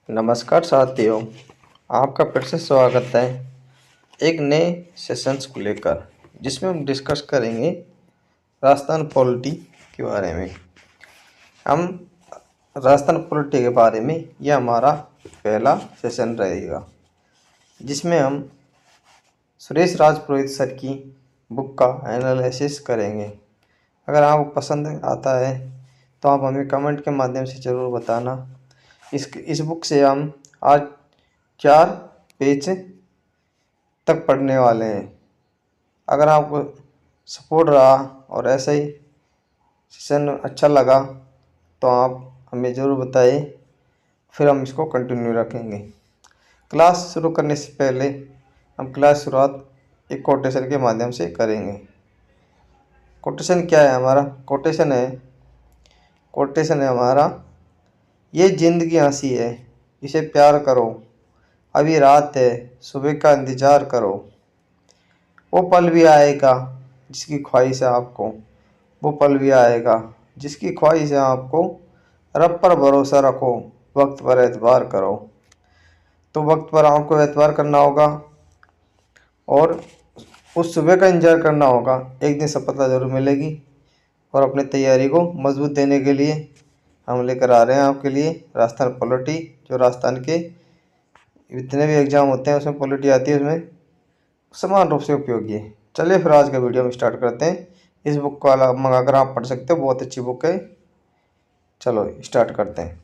नमस्कार साथियों, आपका फिर से स्वागत है एक नए सेशंस को लेकर, जिसमें हम डिस्कस करेंगे राजस्थान पॉलिटी के बारे में। हम राजस्थान पॉलिटी के बारे में यह हमारा पहला सेशन रहेगा, जिसमें हम सुरेश राजपुरोहित सर की बुक का एनालिसिस करेंगे। अगर आपको पसंद आता है तो आप हमें कमेंट के माध्यम से ज़रूर बताना। इस बुक से हम आज 4 पेज तक पढ़ने वाले हैं। अगर आपको सपोर्ट रहा और ऐसा ही सेशन अच्छा लगा तो आप हमें ज़रूर बताइए, फिर हम इसको कंटिन्यू रखेंगे। क्लास शुरू करने से पहले हम क्लास शुरुआत एक कोटेशन के माध्यम से करेंगे। कोटेशन क्या है हमारा? कोटेशन है हमारा, ये जिंदगी हंसी है, इसे प्यार करो, अभी रात है, सुबह का इंतज़ार करो, वो पल भी आएगा जिसकी ख्वाहिश है आपको, वो पल भी आएगा जिसकी ख्वाहिश है आपको, रब पर भरोसा रखो, वक्त पर एतबार करो। तो वक्त पर आपको एतबार करना होगा और उस सुबह का इंतज़ार करना होगा। एक दिन सफलता जरूर मिलेगी। और अपनी तैयारी को मजबूत देने के लिए हम लेकर आ रहे हैं आपके लिए राजस्थान पॉलिटी, जो राजस्थान के जितने भी एग्जाम होते हैं उसमें पॉलिटी आती है, उसमें समान रूप से उपयोगी है। चलिए फिर आज का वीडियो हम स्टार्ट करते हैं। इस बुक को मंगाकर आप पढ़ सकते हो, बहुत अच्छी बुक है। चलो स्टार्ट करते हैं।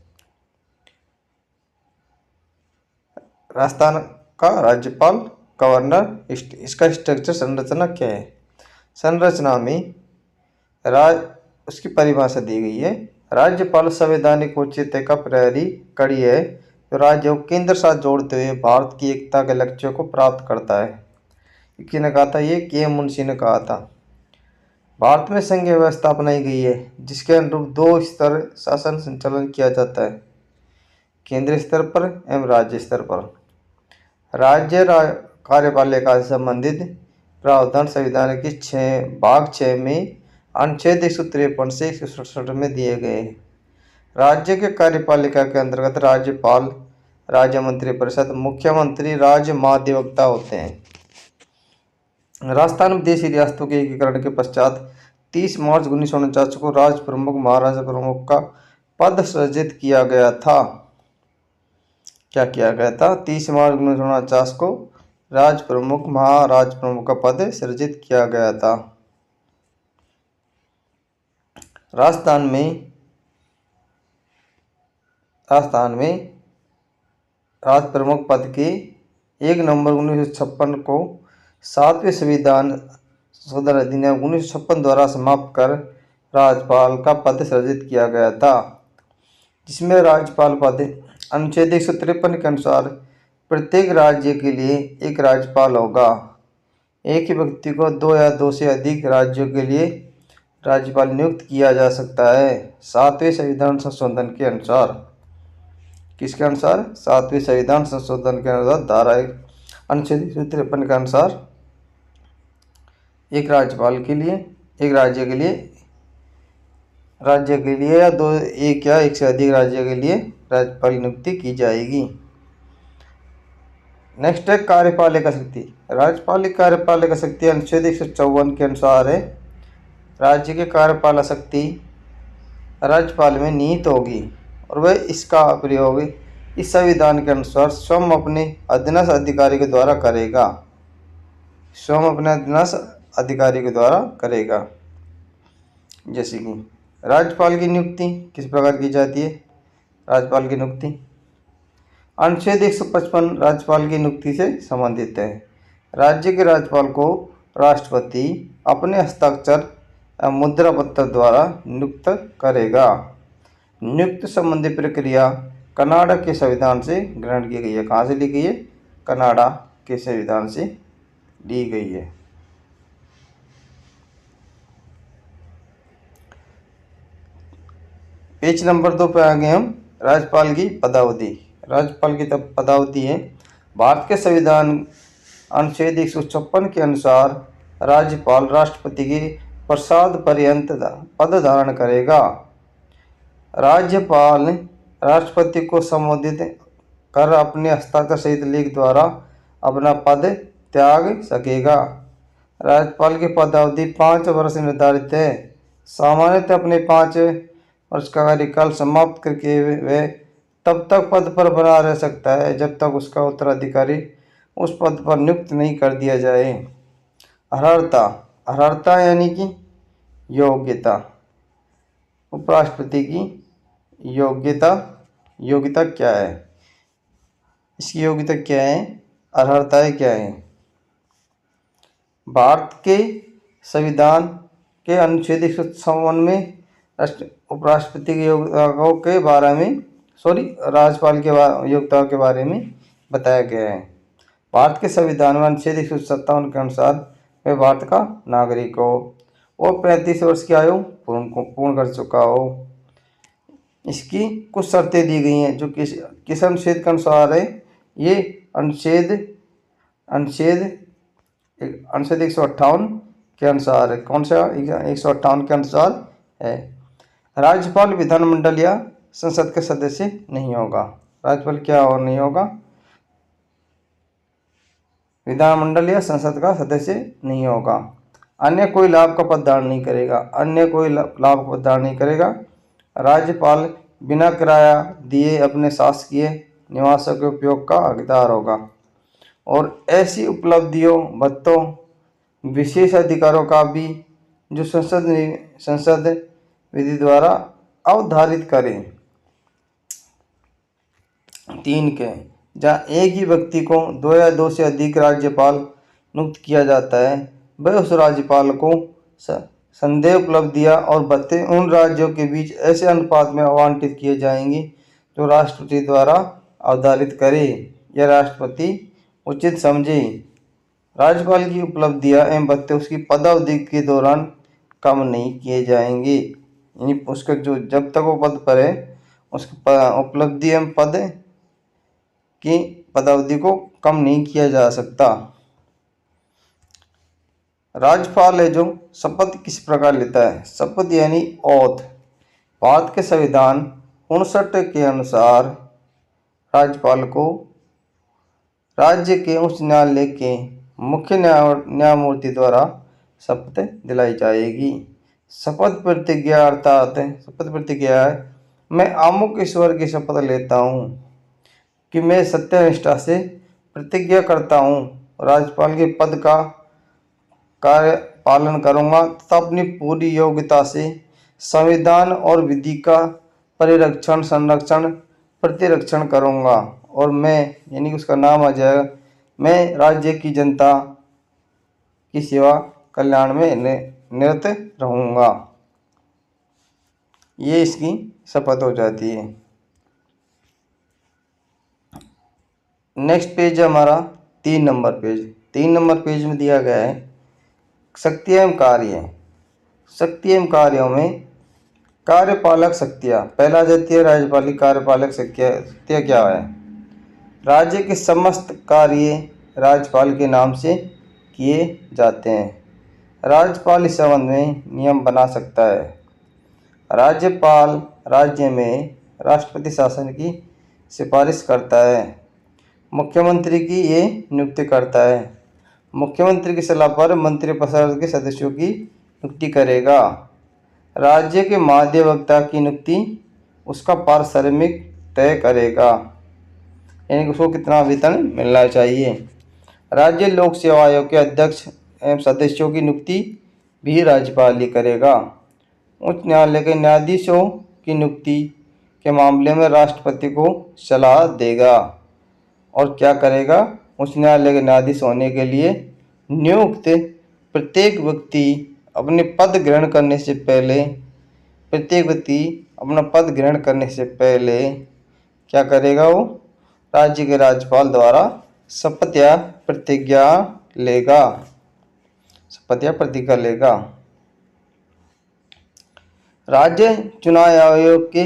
राजस्थान का राज्यपाल, गवर्नर, इसका स्ट्रक्चर, संरचना क्या है? संरचना में उसकी परिभाषा दी गई है। राज्यपाल संवैधानिक औचित्य का प्रहरी कड़ी है, जो राज्यों को केंद्र साथ जोड़ते हुए भारत की एकता के लक्ष्यों को प्राप्त करता है। किसने कहा था? ये के मुंशी ने कहा था। भारत में संघीय व्यवस्था अपनाई गई है, जिसके अनुरूप 2 स्तर शासन संचालन किया जाता है, केंद्रीय स्तर पर एवं राज्य स्तर पर। राज्य कार्यपालिका से संबंधित प्रावधान संविधान की भाग 6 में अनुच्छेद 153 से 167 में दिए गए हैं। राज्य के कार्यपालिका के अंतर्गत राज्यपाल, राज्य मंत्रिपरिषद, मुख्यमंत्री, राज्य महाधिवक्ता होते हैं। राजस्थान में देशी रियासतों के एकीकरण के पश्चात 30 मार्च 1949 को राज प्रमुख, महाराजा प्रमुख का पद सृजित किया गया था। क्या किया गया था? 30 मार्च 1949 को राज प्रमुख, महाराज प्रमुख का पद सृजित किया गया था। राजस्थान में राज प्रमुख पद के 1 नवंबर 1956 को 7वें संविधान संशोधन अधिनियम 1956 द्वारा समाप्त कर राज्यपाल का पद सृजित किया गया था, जिसमें राज्यपाल पद अनुच्छेद 153 के अनुसार प्रत्येक राज्य के लिए एक राज्यपाल होगा। एक ही व्यक्ति को 2 या 2 से अधिक राज्यों के लिए राज्यपाल नियुक्त किया जा सकता है, 7वें संविधान संशोधन के अनुसार। किसके अनुसार? 7वें संविधान संशोधन के अनुसार, धारा अनुच्छेद 153 के अनुसार एक राज्यपाल के लिए, एक राज्य के लिए या 2, 1 या 1 से अधिक राज्य के लिए राज्यपाल नियुक्ति की जाएगी। नेक्स्ट है कार्यपालिका शक्ति। कार्यपालिका शक्ति अनुच्छेद 154 के अनुसार है। राज्य की कार्यपालिका शक्ति राज्यपाल में निहित होगी और वह इसका प्रयोग इस संविधान के अनुसार स्वयं अपने अधीनस्थ अधिकारी के द्वारा करेगा। जैसे कि राज्यपाल की नियुक्ति किस प्रकार की जाती है? राज्यपाल की नियुक्ति अनुच्छेद 155 राज्यपाल की नियुक्ति से संबंधित है। राज्य के राज्यपाल को राष्ट्रपति अपने हस्ताक्षर मुद्रा पत्र द्वारा नियुक्त करेगा। नियुक्त संबंधी प्रक्रिया कनाडा के संविधान से ग्रहण की गई है। कहाँ से ली गई है? कनाडा के संविधान से ली गई है। पेज नंबर 2 पे आ गए हम। राज्यपाल की पदावधि। राज्यपाल की पदावधि है, भारत के संविधान अनुच्छेद 156 के अनुसार राज्यपाल राष्ट्रपति के प्रसाद पर्यंत पद धारण करेगा। राज्यपाल राष्ट्रपति को संबोधित कर अपने हस्ताक्षर सहित लेख द्वारा अपना पद त्याग सकेगा। राज्यपाल की पदावधि 5 वर्ष निर्धारित है। सामान्यतः अपने 5 वर्ष का कार्यकाल समाप्त करके वे तब तक पद पर बना रह सकता है जब तक उसका उत्तराधिकारी उस पद पर नियुक्त नहीं कर दिया जाए। अर्हता, अर्हता यानी कि योग्यता। उपराष्ट्रपति की योग्यता, योग्यता क्या है, इसकी योग्यता क्या है, अर्हताएं क्या है। भारत के संविधान के अनुच्छेद 157 में उपराष्ट्रपति की योग्यताओं के बारे में राज्यपाल के योग्यताओं के बारे में बताया गया है। भारत के संविधान में अनुच्छेद 157 के अनुसार वे भारत का नागरिक हो और 35 वर्ष की आयु पूर्ण कर चुका हो। इसकी कुछ शर्तें दी गई हैं जो किस अनुच्छेद के अनुसार है। ये अनुच्छेद 158 के अनुसार है। कौन सा 158 के अनुसार है। राज्यपाल विधानमंडल या संसद के सदस्य नहीं होगा। राज्यपाल क्या और नहीं होगा, विधानमंडल या संसद का सदस्य नहीं होगा। अन्य कोई लाभ का पदधारण नहीं करेगा, अन्य कोई लाभ का पदधारण नहीं करेगा। राज्यपाल बिना किराया दिए अपने शासकीय निवासों के उपयोग का हकदार होगा और ऐसी उपलब्धियों, भत्तों, विशेष अधिकारों का भी जो संसद विधि द्वारा अवधारित करें। 3 के जहाँ एक ही व्यक्ति को 2 या 2 से अधिक राज्यपाल नियुक्त किया जाता है, वह उस राज्यपाल को संदेह उपलब्धियां और भत्ते उन राज्यों के बीच ऐसे अनुपात में आवंटित किए जाएंगे जो राष्ट्रपति द्वारा अवधारित करे या राष्ट्रपति उचित समझे। राज्यपाल की उपलब्धियां एवं भत्ते उसकी पदावधि के दौरान कम नहीं किए जाएंगे, यानी उसका जो जब तक वो पद पर है उसकी उपलब्धि एवं पद की पदावधि को कम नहीं किया जा सकता। राज्यपाल है जो शपथ किस प्रकार लेता है। शपथ यानी ओथ। भारत के संविधान 59 के अनुसार राज्यपाल को राज्य के उच्च न्यायालय के मुख्य न्यायमूर्ति द्वारा शपथ दिलाई जाएगी। शपथ प्रतिज्ञा अर्थात शपथ प्रतिज्ञा है, मैं अमुक ईश्वर की शपथ लेता हूँ कि मैं सत्यनिष्ठा से प्रतिज्ञा करता हूँ राज्यपाल के पद का कार्य पालन करूँगा तथा अपनी पूरी योग्यता से संविधान और विधि का परिरक्षण, संरक्षण, प्रतिरक्षण करूँगा और मैं, यानी कि उसका नाम आ जाएगा, मैं राज्य की जनता की सेवा कल्याण में निरत रहूँगा। ये इसकी शपथ हो जाती है। नेक्स्ट पेज है हमारा 3 नंबर पेज। 3 नंबर पेज में दिया गया है शक्ति एवं कार्य। शक्ति एवं कार्यों में कार्यपालक शक्तियाँ। पहला जाती है राज्यपाल की कार्यपालक शक्तियाँ क्या है। राज्य के समस्त कार्य राज्यपाल के नाम से किए जाते हैं। राज्यपाल इस संबंध में नियम बना सकता है। राज्यपाल राज्य में राष्ट्रपति शासन की सिफारिश करता है। मुख्यमंत्री की ये नियुक्ति करता है। मुख्यमंत्री की सलाह पर मंत्रिपरिषद के सदस्यों की नियुक्ति करेगा। राज्य के महाधिवक्ता की नियुक्ति उसका पारिश्रमिक तय करेगा, यानी कि उसको कितना वेतन मिलना चाहिए। राज्य लोक सेवा आयोग के अध्यक्ष एवं सदस्यों की नियुक्ति भी राज्यपाल ही करेगा। उच्च न्यायालय के न्यायाधीशों की नियुक्ति के मामले में राष्ट्रपति को सलाह देगा और क्या करेगा, उच्च न्यायालय के न्यायाधीश होने के लिए नियुक्त प्रत्येक व्यक्ति अपने पद ग्रहण करने से पहले क्या करेगा, वो राज्य के राज्यपाल द्वारा शपथ या प्रतिज्ञा लेगा। राज्य चुनाव आयोग के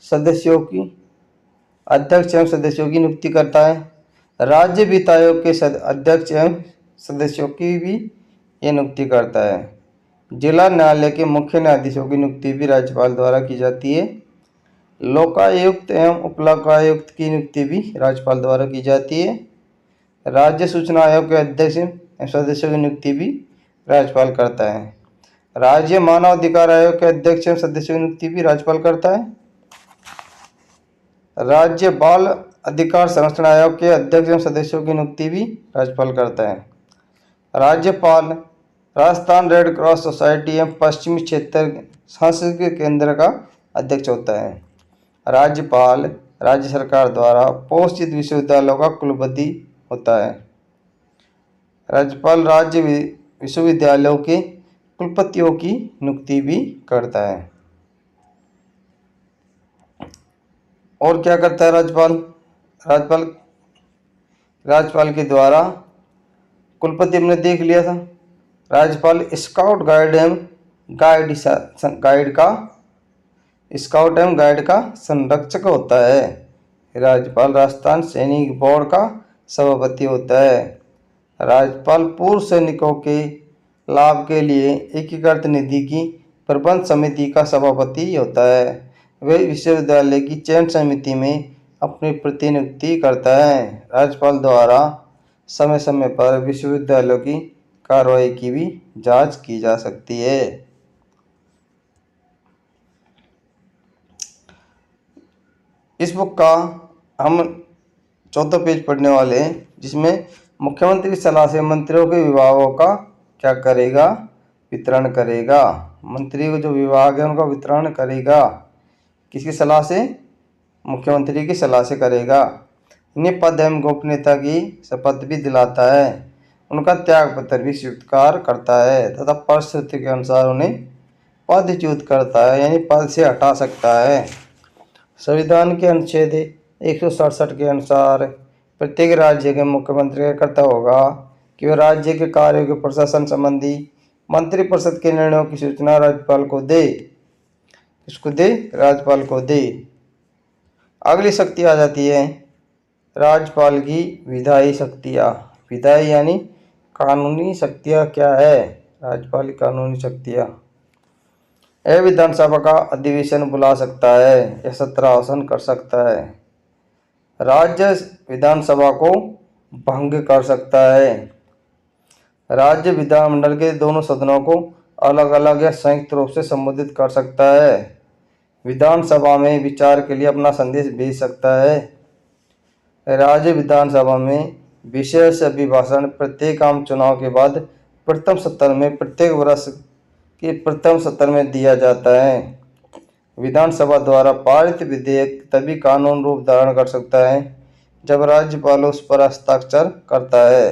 सदस्यों की अध्यक्ष एवं सदस्यों की नियुक्ति करता है। राज्य वित्त आयोग के अध्यक्ष एवं सदस्यों की भी ये नियुक्ति करता है। जिला न्यायालय के मुख्य न्यायाधीशों की नियुक्ति भी राज्यपाल द्वारा की जाती है। लोकायुक्त एवं उपलोकायुक्त की नियुक्ति भी राज्यपाल द्वारा की जाती है। राज्य सूचना आयोग के अध्यक्ष एवं सदस्यों की नियुक्ति भी राज्यपाल करता है। राज्य मानव अधिकार आयोग के अध्यक्ष एवं सदस्यों की नियुक्ति भी राज्यपाल करता है। राज्य बाल अधिकार संरक्षण आयोग के अध्यक्ष एवं सदस्यों की नियुक्ति भी राज्यपाल करता है। राज्यपाल राजस्थान रेड क्रॉस सोसाइटी एवं पश्चिमी क्षेत्र सांस्कृतिक केंद्र का अध्यक्ष होता है। राज्यपाल राज्य सरकार द्वारा पोषित विश्वविद्यालयों का कुलपति होता है। राज्यपाल राज्य विश्वविद्यालयों के कुलपतियों की नियुक्ति भी करता है। और क्या करता है राज्यपाल? राज्यपाल के द्वारा कुलपति हमने देख लिया था। राज्यपाल स्काउट गाइड एवं गाइड का संरक्षक होता है। राज्यपाल राजस्थान सैनिक बोर्ड का सभापति होता है। राज्यपाल पूर्व सैनिकों के लाभ के लिए एकीकृत निधि की प्रबंध समिति का सभापति होता है। वे विश्वविद्यालय की चयन समिति में अपनी प्रतिनियुक्ति करता है। राज्यपाल द्वारा समय समय पर विश्वविद्यालयों की कार्रवाई की भी जांच की जा सकती है। इस बुक का हम 14 पेज पढ़ने वाले हैं, जिसमें मुख्यमंत्री की सलाह से मंत्रियों के विभागों का क्या करेगा? वितरण करेगा। मंत्री को जो विभाग है उनका वितरण करेगा। किसकी सलाह से? मुख्यमंत्री की सलाह से करेगा। इन्हें पद एवं गोपनीयता की शपथ भी दिलाता है। उनका त्याग पत्र भी स्वीकार करता है तथा परिस्थिति के अनुसार उन्हें पदच्युत करता है, यानी पद से हटा सकता है। संविधान के अनुच्छेद 167 के अनुसार प्रत्येक राज्य के मुख्यमंत्री का कर्तव्य होगा कि वह राज्य के कार्यों के प्रशासन संबंधी मंत्रिपरिषद के निर्णयों की सूचना राज्यपाल को दे। किसको दे? राज्यपाल को दे। अगली शक्ति आ जाती है राज्यपाल की विधायी शक्तियाँ। विधायी यानी कानूनी शक्तियाँ क्या है? राज्यपाल की कानूनी शक्तियाँ। यह विधानसभा का अधिवेशन बुला सकता है या सत्र आसन कर सकता है। राज्य विधानसभा को भंग कर सकता है। राज्य विधानमंडल के दोनों सदनों को अलग अलग या संयुक्त रूप से संबोधित कर सकता है। विधानसभा में विचार के लिए अपना संदेश भेज सकता है। राज्य विधानसभा में विशेष अभिभाषण प्रत्येक आम चुनाव के बाद प्रथम सत्र में प्रत्येक वर्ष के प्रथम सत्र में दिया जाता है। विधानसभा द्वारा पारित विधेयक तभी कानून रूप धारण कर सकता है जब राज्यपाल उस पर हस्ताक्षर करता है।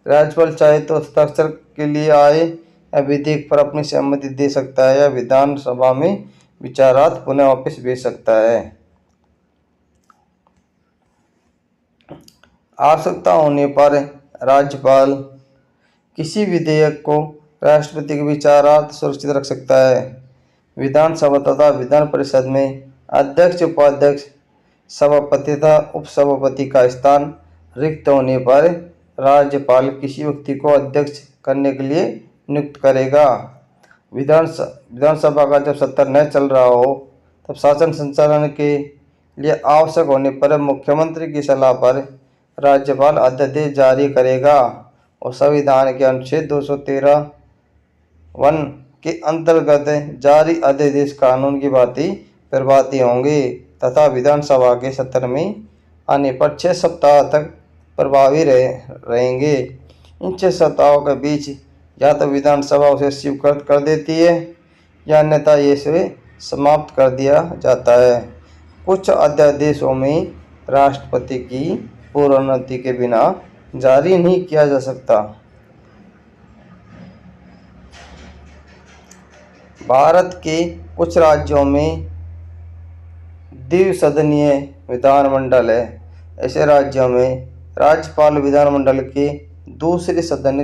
राज्यपाल चाहे तो हस्ताक्षर के लिए आए या विधेयक पर अपनी सहमति दे सकता है या विधानसभा में विचारार्थ पुनः वापस भेज सकता है। आवश्यकता होने पर राज्यपाल किसी विधेयक को राष्ट्रपति के विचारार्थ सुरक्षित रख सकता है। विधानसभा तथा विधान परिषद में अध्यक्ष, उपाध्यक्ष, सभापति तथा उपसभापति का स्थान रिक्त होने पर राज्यपाल किसी व्यक्ति को अध्यक्ष करने के लिए नियुक्त करेगा। विधानसभा का जब सत्र न चल रहा हो तब शासन संचालन के लिए आवश्यक होने पर मुख्यमंत्री की सलाह पर राज्यपाल अध्यादेश जारी करेगा और संविधान के अनुच्छेद 213(1) के अंतर्गत जारी अध्यादेश कानून की भांति प्रभावी होंगे तथा विधानसभा के सत्र में आने पर 6 सप्ताह तक प्रभावी रहेंगे। इन 6 सप्ताहों के बीच या तो विधानसभा उसे स्वीकृत कर देती है या अन्यथा इसे समाप्त कर दिया जाता है। कुछ अध्यादेशों में राष्ट्रपति की पूर्व अनुमति के बिना जारी नहीं किया जा सकता। भारत के कुछ राज्यों में द्विसदनीय विधानमंडल है। ऐसे राज्यों में राज्यपाल विधानमंडल के दूसरे सदन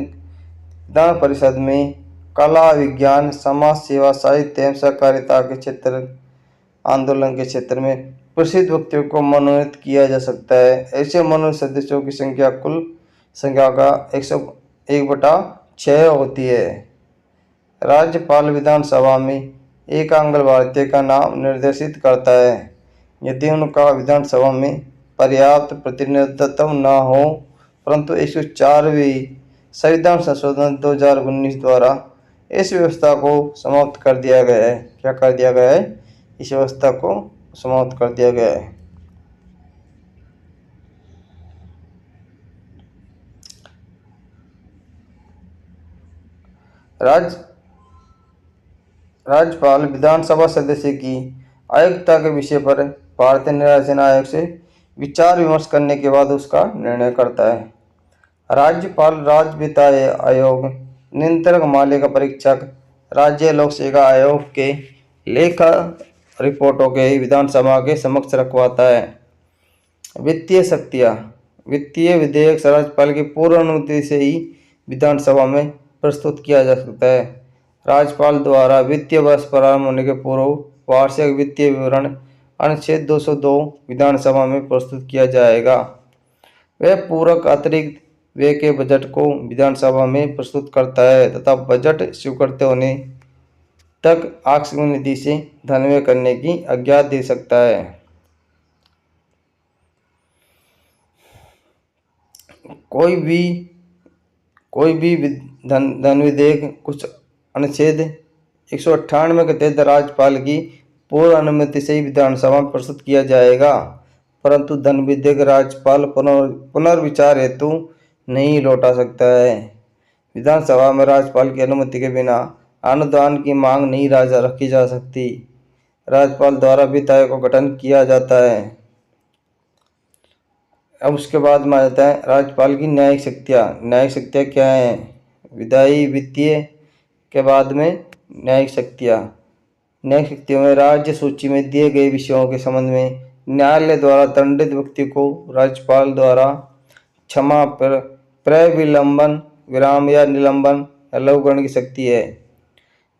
विधान परिषद में कला, विज्ञान, समाज सेवा, साहित्य एवं सहकारिता के क्षेत्र, आंदोलन के क्षेत्र में प्रसिद्ध व्यक्तियों को मनोनीत किया जा सकता है। ऐसे मनोनीत सदस्यों की संख्या कुल संख्या का 101/6 होती है। राज्यपाल विधानसभा में एक आंग्ल भारतीय का नाम निर्देशित करता है यदि उनका विधानसभा में पर्याप्त प्रतिनिधित्व न हो, परंतु 104वीं संविधान संशोधन 2019 द्वारा इस व्यवस्था को समाप्त कर दिया गया है। क्या कर दिया गया है? इस व्यवस्था को समाप्त कर दिया गया है। राज्यपाल विधानसभा सदस्य की अयोग्यता के विषय पर भारतीय निर्वाचन आयोग से विचार विमर्श करने के बाद उसका निर्णय करता है। राज्यपाल राज्य वित्त आयोग, नियंत्रक मालिका परीक्षक, राज्य लोक सेवा आयोग के लेखा रिपोर्टों के विधानसभा के समक्ष रखवाता है। वित्तीय शक्तियाँ। वित्तीय विधेयक राज्यपाल की पूर्व अनुमति से ही विधानसभा में प्रस्तुत किया जा सकता है। राज्यपाल द्वारा वित्तीय वर्ष प्रारंभ होने के पूर्व वार्षिक वित्तीय विवरण अनुच्छेद 202 विधानसभा में प्रस्तुत किया जाएगा। वह पूरक अतिरिक्त व्यय के बजट को विधानसभा में प्रस्तुत करता है तथा बजट स्वीकृत होने तक आकस्मिक निधि से धन व्यय करने की आज्ञा दे सकता है। कोई भी धन विधेयक कुछ अनुच्छेद 198 के तहत राज्यपाल की पूर्व अनुमति से ही विधानसभा में प्रस्तुत किया जाएगा, परंतु धन विधेयक राज्यपाल पुनर्विचार हेतु नहीं लौटा सकता है। विधानसभा में राज्यपाल की अनुमति के बिना अनुदान की मांग नहीं रखी जा सकती। राज्यपाल द्वारा वित्त आयोग का गठन किया जाता है। अब उसके बाद में आ जाता है राज्यपाल की न्यायिक शक्तियाँ। न्यायिक शक्तियाँ क्या हैं? विधायी, वित्तीय के बाद में न्यायिक शक्तियाँ। न्यायिक शक्तियों में राज्य सूची में दिए गए विषयों के संबंध में न्यायालय द्वारा दंडित व्यक्ति को राज्यपाल द्वारा क्षमा, प्रविलंबन, विराम या निलंबन या लघुकरण की शक्ति है।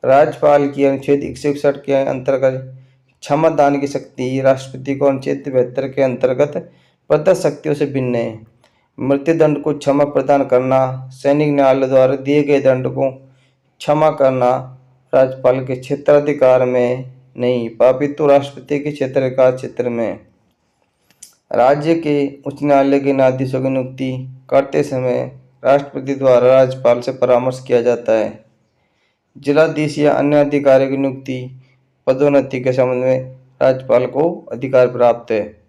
राज्यपाल की अनुच्छेद 161 के अंतर्गत क्षमा दान की शक्ति राष्ट्रपति को अनुच्छेद 72 के अंतर्गत प्रदत्त शक्तियों से भिन्न है। मृत्युदंड को क्षमा प्रदान करना, सैनिक न्यायालय द्वारा दिए गए दंड को क्षमा करना राज्यपाल के क्षेत्राधिकार में नहीं, अपितु राष्ट्रपति के क्षेत्र में। राज्य के उच्च न्यायालय के न्यायाधीशों की नियुक्ति करते समय राष्ट्रपति द्वारा राज्यपाल से परामर्श किया जाता है। जिलाधीश या अन्य अधिकारियों की नियुक्ति, पदोन्नति के संबंध में राज्यपाल को अधिकार प्राप्त है।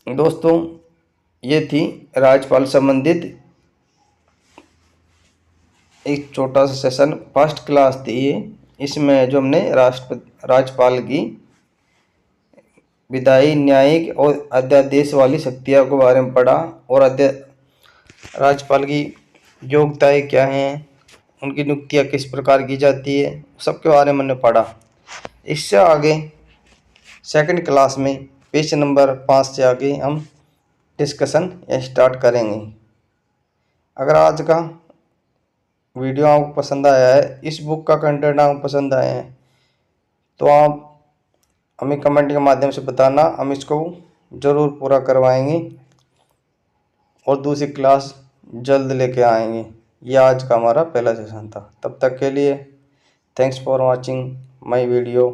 दोस्तों, ये थी राज्यपाल संबंधित एक छोटा सा सेशन, फर्स्ट क्लास थी ये। इसमें जो हमने राज्यपाल की विधायी, न्यायिक और अध्यादेश वाली शक्तियों के बारे में पढ़ा और राज्यपाल की योग्यताएं क्या हैं, उनकी नियुक्तियाँ किस प्रकार की जाती है, सबके बारे में हमने पढ़ा। इससे आगे सेकंड क्लास में पेज नंबर 5 से आगे हम डिस्कशन स्टार्ट करेंगे। अगर आज का वीडियो आपको पसंद आया है, इस बुक का कंटेंट आपको पसंद आया है, तो आप हमें कमेंट के माध्यम से बताना, हम इसको ज़रूर पूरा करवाएंगे और दूसरी क्लास जल्द लेके आएंगे। यह आज का हमारा पहला सेशन था। तब तक के लिए thanks for watching my video.